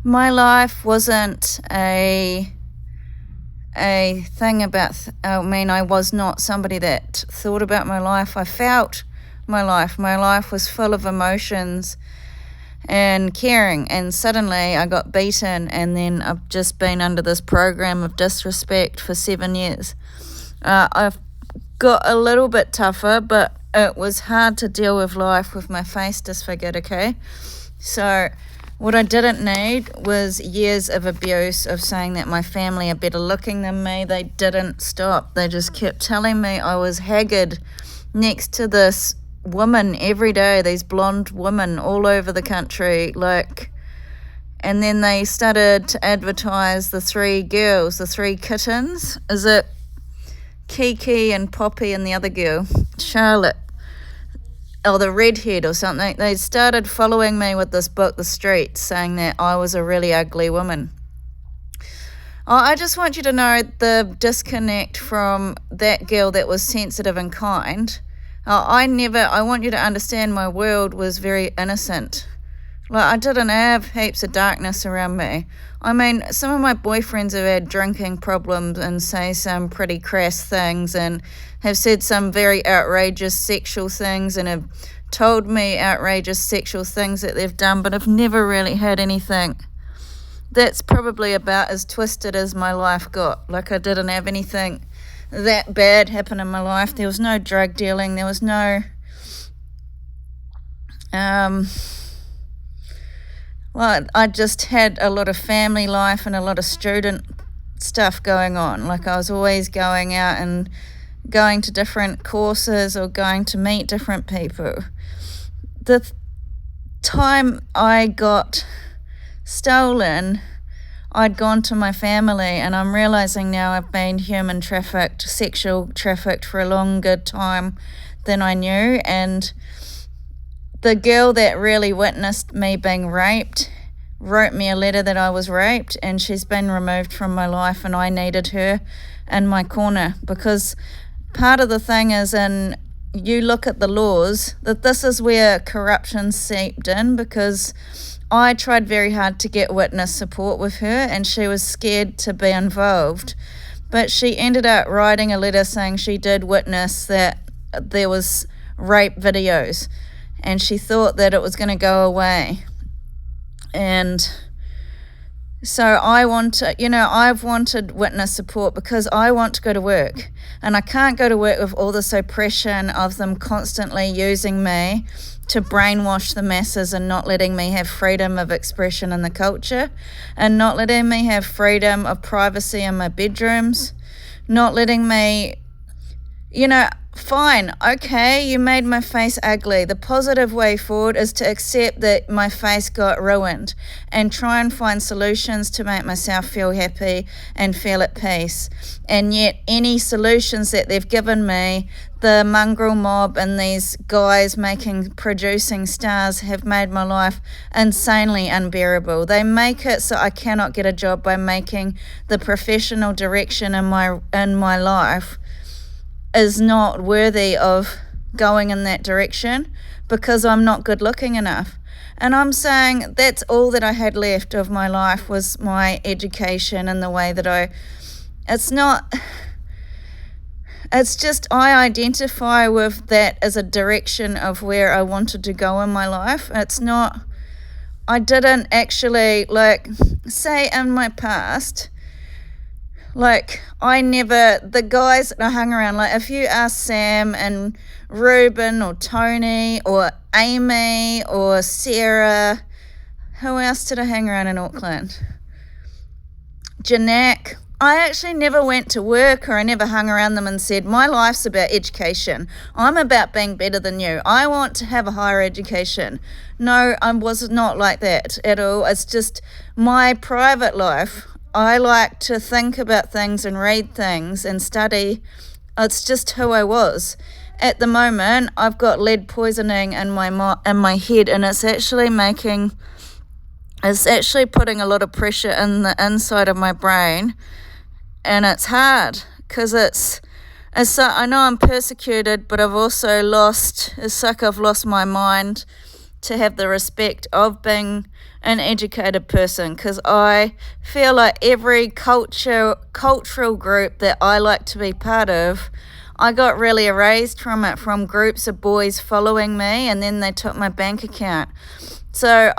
My life wasn't a thing about, I was not somebody that thought about my life. I felt my life. My life was full of emotions and caring, and suddenly I got beaten, and then I've just been under this program of disrespect for 7 years. I've got a little bit tougher, but it was hard to deal with life with my face disfigured, okay? So what I didn't need was years of abuse, of saying that my family are better looking than me. They didn't stop. They just kept telling me I was haggard next to this woman every day, these blonde women all over the country, and then they started to advertise the 3 girls, the 3 kittens. Is it Kiki and Poppy and the other girl, Charlotte, or the redhead or something? They started following me with this book, The Streets, saying that I was a really ugly woman. I just want you to know the disconnect from that girl that was sensitive and kind. I want you to understand my world was very innocent. I didn't have heaps of darkness around me. Some of my boyfriends have had drinking problems and say some pretty crass things and have said some very outrageous sexual things and have told me outrageous sexual things that they've done, but I've never really had anything. That's probably about as twisted as my life got. I didn't have anything that bad happen in my life. There was no drug dealing. There was no I just had a lot of family life and a lot of student stuff going on. I was always going out and going to different courses or going to meet different people. The time I got stolen, I'd gone to my family, and I'm realizing now I've been human trafficked, sexual trafficked for a longer time than I knew. And the girl that really witnessed me being raped wrote me a letter that I was raped, and she's been removed from my life, and I needed her in my corner, because part of the thing is, and you look at the laws, that this is where corruption seeped in, because I tried very hard to get witness support with her, and she was scared to be involved. But she ended up writing a letter saying she did witness that there was rape videos, and she thought that it was going to go away. And so I've wanted witness support because I want to go to work, and I can't go to work with all this oppression of them constantly using me to brainwash the masses and not letting me have freedom of expression in the culture, and not letting me have freedom of privacy in my bedrooms, not letting me, fine, okay, you made my face ugly. The positive way forward is to accept that my face got ruined and try and find solutions to make myself feel happy and feel at peace. And yet any solutions that they've given me, the mongrel mob and these guys producing stars, have made my life insanely unbearable. They make it so I cannot get a job by making the professional direction in my life is not worthy of going in that direction because I'm not good looking enough. And I'm saying that's all that I had left of my life was my education and the way that it's just I identify with that as a direction of where I wanted to go in my life. I didn't actually, say in my past, the guys that I hung around, if you ask Sam and Ruben or Tony or Amy or Sarah, who else did I hang around in Auckland? Janak. I actually never went to work, or I never hung around them and said, my life's about education. I'm about being better than you. I want to have a higher education. No, I was not like that at all. It's just my private life. I like to think about things and read things and study. It's just who I was. At the moment, I've got lead poisoning in my head, and it's actually putting a lot of pressure in the inside of my brain, and it's hard because I know I'm persecuted, but I've also lost my mind to have the respect of being an educated person, because I feel like every cultural group that I like to be part of, I got really erased from it, from groups of boys following me, and then they took my bank account. So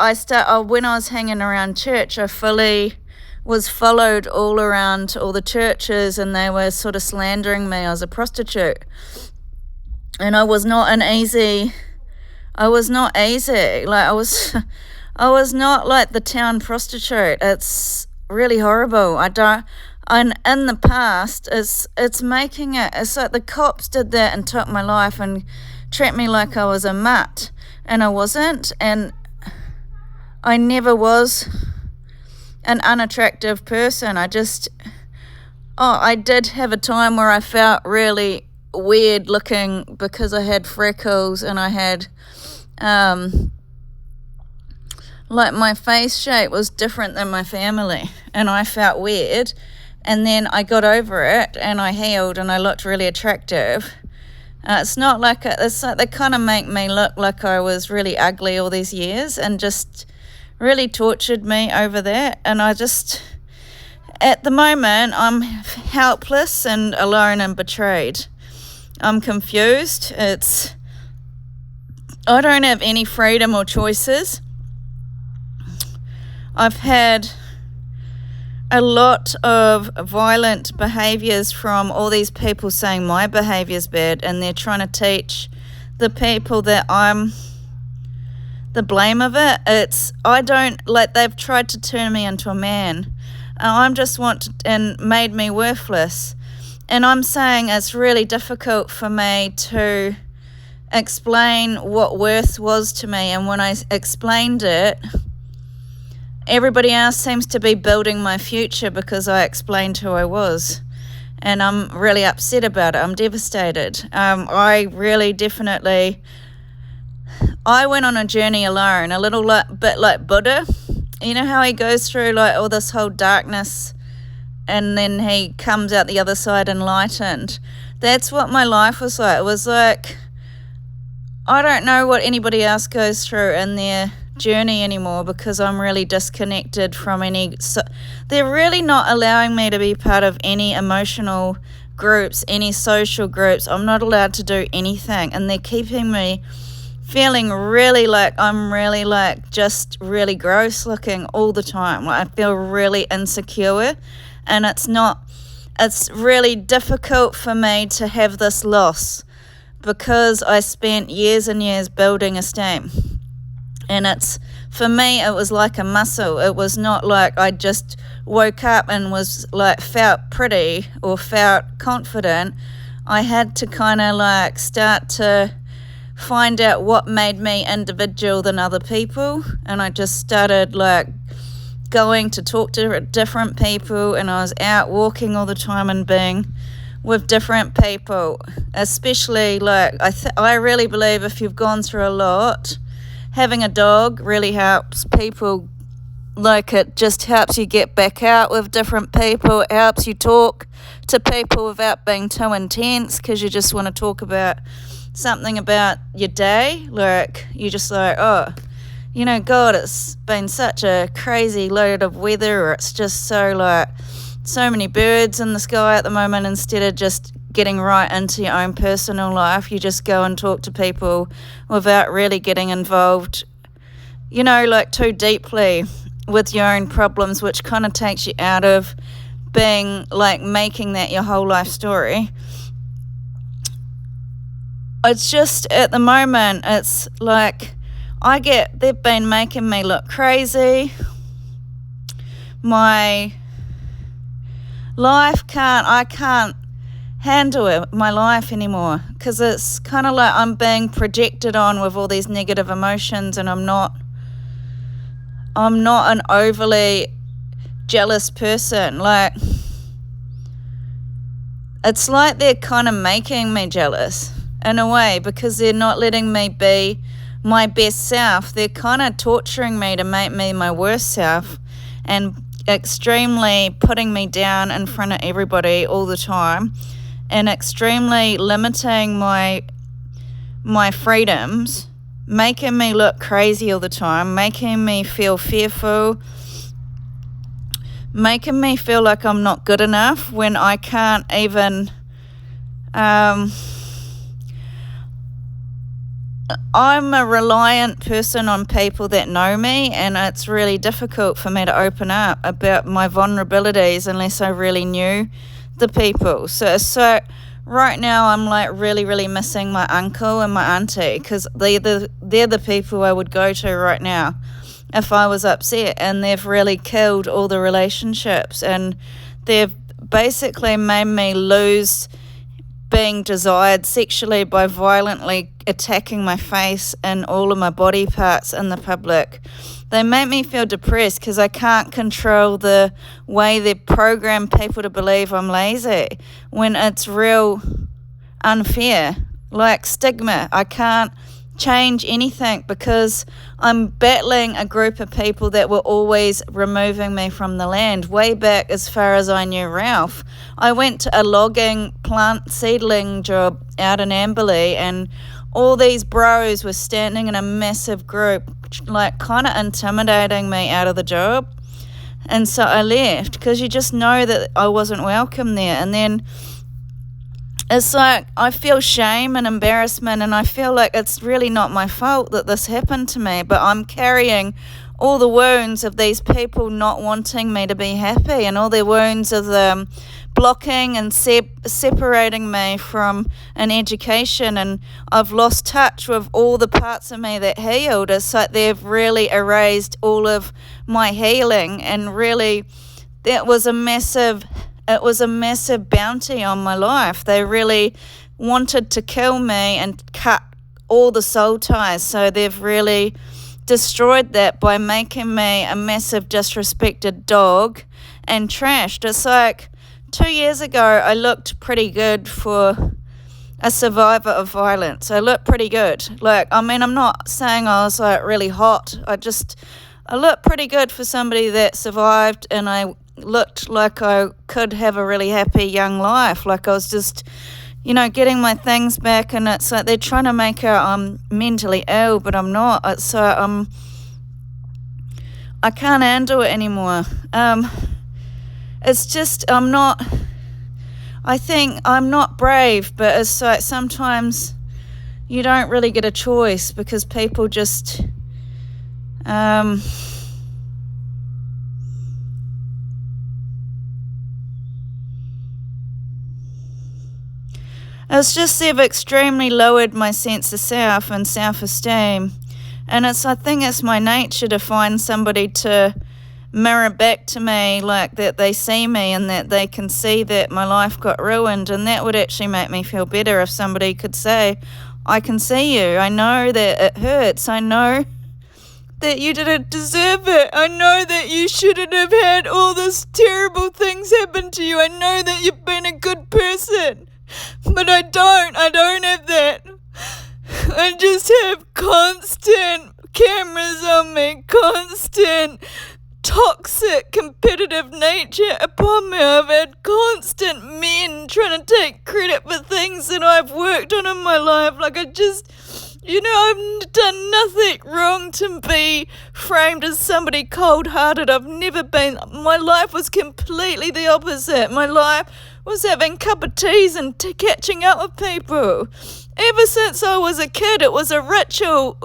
when I was hanging around church, I fully was followed all around all the churches, and they were sort of slandering me as a prostitute. And I was not easy. Like I was not like the town prostitute. It's really horrible. And in the past, it's making it. It's like the cops did that and took my life and treated me like I was a mutt, and I wasn't. And I never was an unattractive person. I did have a time where I felt really weird looking because I had freckles and I had like my face shape was different than my family, and I felt weird. And then I got over it and I healed and I looked really attractive. It's not like it's like they kind of make me look like I was really ugly all these years, and just really tortured me over that. And I just, at the moment, I'm helpless and alone and betrayed. I'm confused. I don't have any freedom or choices. I've had a lot of violent behaviours from all these people saying my behaviour's bad, and they're trying to teach the people that I'm the blame of it. They've tried to turn me into a man. And made me worthless. And I'm saying it's really difficult for me to explain what worth was to me. And when I explained it, everybody else seems to be building my future because I explained who I was. And I'm really upset about it. I'm devastated. I went on a journey alone, a little bit like Buddha. You know how he goes through like all this whole darkness, and then he comes out the other side enlightened. That's what my life was like. It was like, I don't know what anybody else goes through in their journey anymore, because I'm really disconnected from they're really not allowing me to be part of any emotional groups, any social groups. I'm not allowed to do anything, and they're keeping me feeling really like I'm really like just really gross looking all the time. Like I feel really insecure. And it's really difficult for me to have this loss, because I spent years and years building esteem. And for me, it was like a muscle. It was not like I just woke up and was like, felt pretty or felt confident. I had to kind of like start to find out what made me individual than other people. And I just started like going to talk to different people, and I was out walking all the time and being with different people. Especially like I really believe if you've gone through a lot, having a dog really helps people. Like it just helps you get back out with different people. It helps you talk to people without being too intense, because you just want to talk about something about your day. Like you just like, oh, you know, God, it's been such a crazy load of weather, or it's just so many birds in the sky at the moment. Instead of just getting right into your own personal life, you just go and talk to people without really getting involved, you know, like too deeply with your own problems, which kind of takes you out of being like making that your whole life story. It's just at the moment, it's like they've been making me look crazy. My life I can't handle it, my life anymore, because it's kind of like I'm being projected on with all these negative emotions, and I'm not an overly jealous person. Like it's like they're kind of making me jealous in a way, because they're not letting me be my best self. They're kind of torturing me to make me my worst self, and extremely putting me down in front of everybody all the time, and extremely limiting my freedoms, making me look crazy all the time, making me feel fearful, making me feel like I'm not good enough when I can't even... I'm a reliant person on people that know me, and it's really difficult for me to open up about my vulnerabilities unless I really knew the people. So right now I'm like really missing my uncle and my auntie, because they're the people I would go to right now if I was upset, and they've really killed all the relationships, and they've basically made me lose being desired sexually by violently attacking my face and all of my body parts in the public. They make me feel depressed because I can't control the way they program people to believe I'm lazy when it's real unfair, like stigma. I can't change anything because I'm battling a group of people that were always removing me from the land. Way back as far as I knew Ralph, I went to a logging plant seedling job out in Amberley, and all these bros were standing in a massive group, like kind of intimidating me out of the job. And so I left because you just know that I wasn't welcome there. And then it's like I feel shame and embarrassment, and I feel like it's really not my fault that this happened to me, but I'm carrying all the wounds of these people not wanting me to be happy, and all their wounds of them blocking and separating me from an education, and I've lost touch with all the parts of me that healed. It's like they've really erased all of my healing, and really it was a massive bounty on my life. They really wanted to kill me and cut all the soul ties, so they've really destroyed that by making me a massive disrespected dog and trashed. It's like 2 years ago I looked pretty good for a survivor of violence. I looked pretty good. Like, I mean, I'm not saying I was like really hot. I looked pretty good for somebody that survived, and I looked like I could have a really happy young life. Like I was just, getting my things back, and it's like they're trying to make out I'm mentally ill, but I'm not. It's I can't handle it anymore. It's just I think I'm not brave, but it's like sometimes you don't really get a choice because people just it's just they've extremely lowered my sense of self and self-esteem. And I think it's my nature to find somebody to mirror back to me, like that they see me and that they can see that my life got ruined. And that would actually make me feel better if somebody could say, I can see you. I know that it hurts. I know that you didn't deserve it. I know that you shouldn't have had all these terrible things happen to you. I know that you've been a good person. But I don't have that. I just have constant cameras on me, constant toxic competitive nature upon me. I've had constant men trying to take credit for things that I've worked on in my life. Like I've done nothing wrong to be framed as somebody cold-hearted. I've never been. My life was completely the opposite. My life was having a cup of teas and catching up with people. Ever since I was a kid, it was a ritual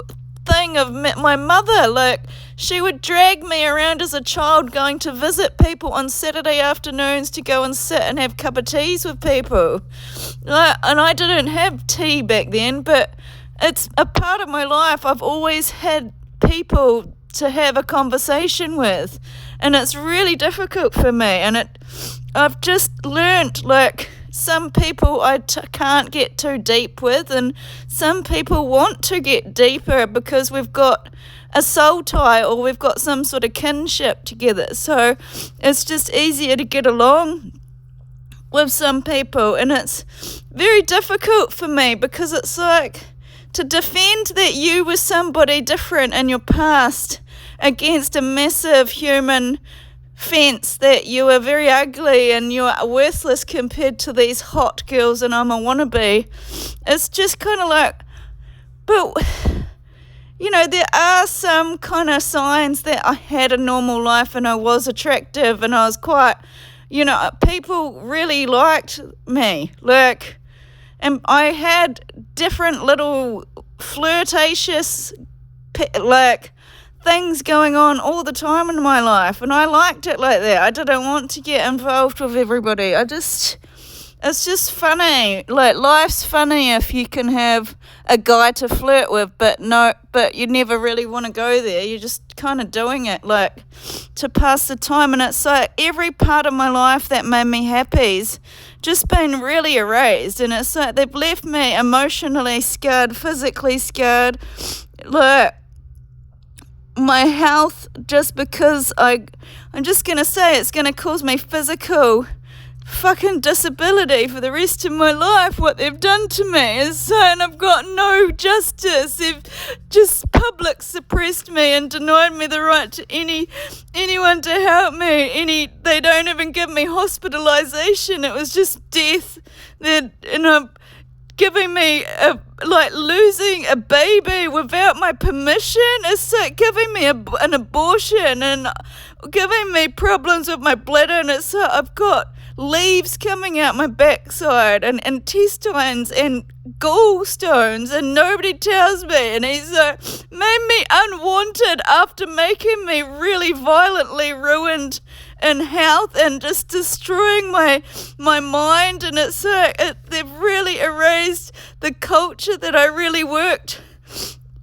thing of my mother. Like, she would drag me around as a child going to visit people on Saturday afternoons to go and sit and have a cup of teas with people. And I didn't have tea back then, but it's a part of my life. I've always had people to have a conversation with, and it's really difficult for me. And I've just learnt, like, some people I can't get too deep with, and some people want to get deeper because we've got a soul tie or we've got some sort of kinship together. So it's just easier to get along with some people, and it's very difficult for me because it's like to defend that you were somebody different in your past against a massive human fence that you are very ugly and you are worthless compared to these hot girls and I'm a wannabe. It's just kind of like, but there are some kind of signs that I had a normal life and I was attractive and I was quite, people really liked me. And I had different little flirtatious, things going on all the time in my life, and I liked it like that. I didn't want to get involved with everybody. It's just funny. Life's funny if you can have a guy to flirt with, but you never really want to go there. You're just kind of doing it, to pass the time. And it's every part of my life that made me happy's just been really erased. And it's they've left me emotionally scarred, physically scarred. My health, just because I'm just going to say it's going to cause me physical fucking disability for the rest of my life. What they've done to me is saying I've got no justice. They've just public suppressed me and denied me the right to anyone to help me. They don't even give me hospitalization. It was just death. Giving me losing a baby without my permission. It's giving me an abortion and giving me problems with my bladder, and I've got leaves coming out my backside and intestines and gallstones, and nobody tells me. And he's made me unwanted after making me really violently ruined in health and just destroying my mind. And they've really erased the culture that I really worked,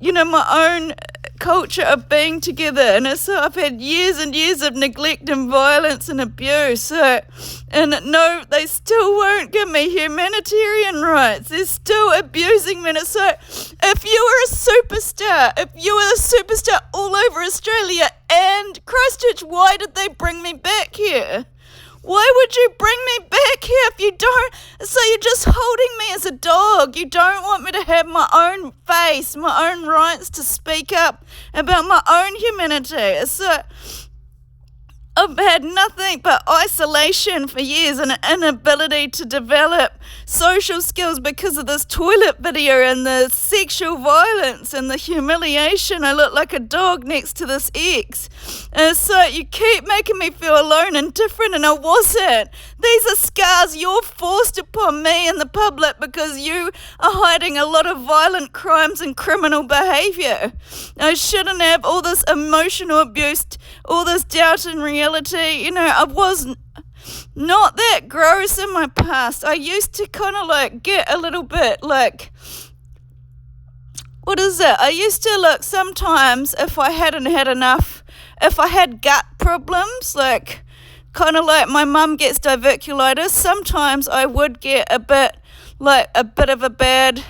my own culture of being together. And I've had years and years of neglect and violence and abuse. And no, they still won't give me humanitarian rights. They're still abusing me. And if you were a superstar all over Australia and Christchurch, why did they bring me back here? Why would you bring me back here if you don't? So you're just holding me as a dog. You don't want me to have my own face, my own rights to speak up about my own humanity. I've had nothing but isolation for years and an inability to develop social skills because of this toilet video and the sexual violence and the humiliation. I look like a dog next to this ex. And you keep making me feel alone and different, and I wasn't. These are scars you're forced upon me and the public because you are hiding a lot of violent crimes and criminal behaviour. I shouldn't have all this emotional abuse, all this doubt in reality. I was not that gross in my past. I used to kind of get a little bit what is it? I used to sometimes if I hadn't had enough, if I had gut problems, kind of like my mum gets diverculitis, sometimes I would get a bit of a bad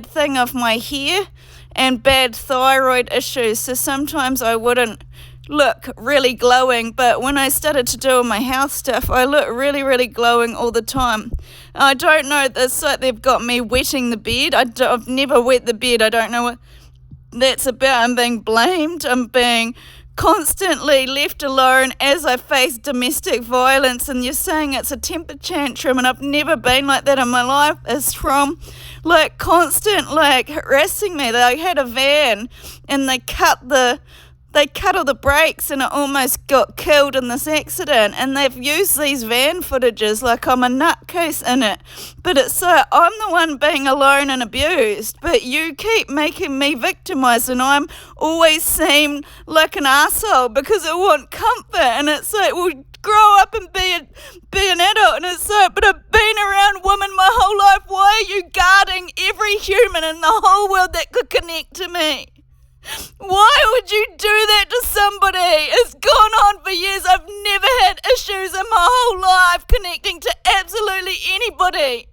thing of my hair and bad thyroid issues. So sometimes I wouldn't look really glowing, but when I started to do all my health stuff, I look really, really glowing all the time. I don't know, it's like they've got me wetting the bed. I've never wet the bed. I don't know what that's about. I'm being blamed. I'm being constantly left alone as I face domestic violence, and you're saying it's a temper tantrum, and I've never been like that in my life. It's from constant harassing me. They had a van and they cut all the brakes and I almost got killed in this accident, and they've used these van footages like I'm a nutcase in it. But it's I'm the one being alone and abused, but you keep making me victimised, and I'm always seem like an arsehole because I want comfort. And it's well, grow up and be an adult. And it's but I've been around women my whole life. Why are you guarding every human in the whole world that could connect to me? Why would you do that to somebody? It's gone on for years. I've never had issues in my whole life connecting to absolutely anybody.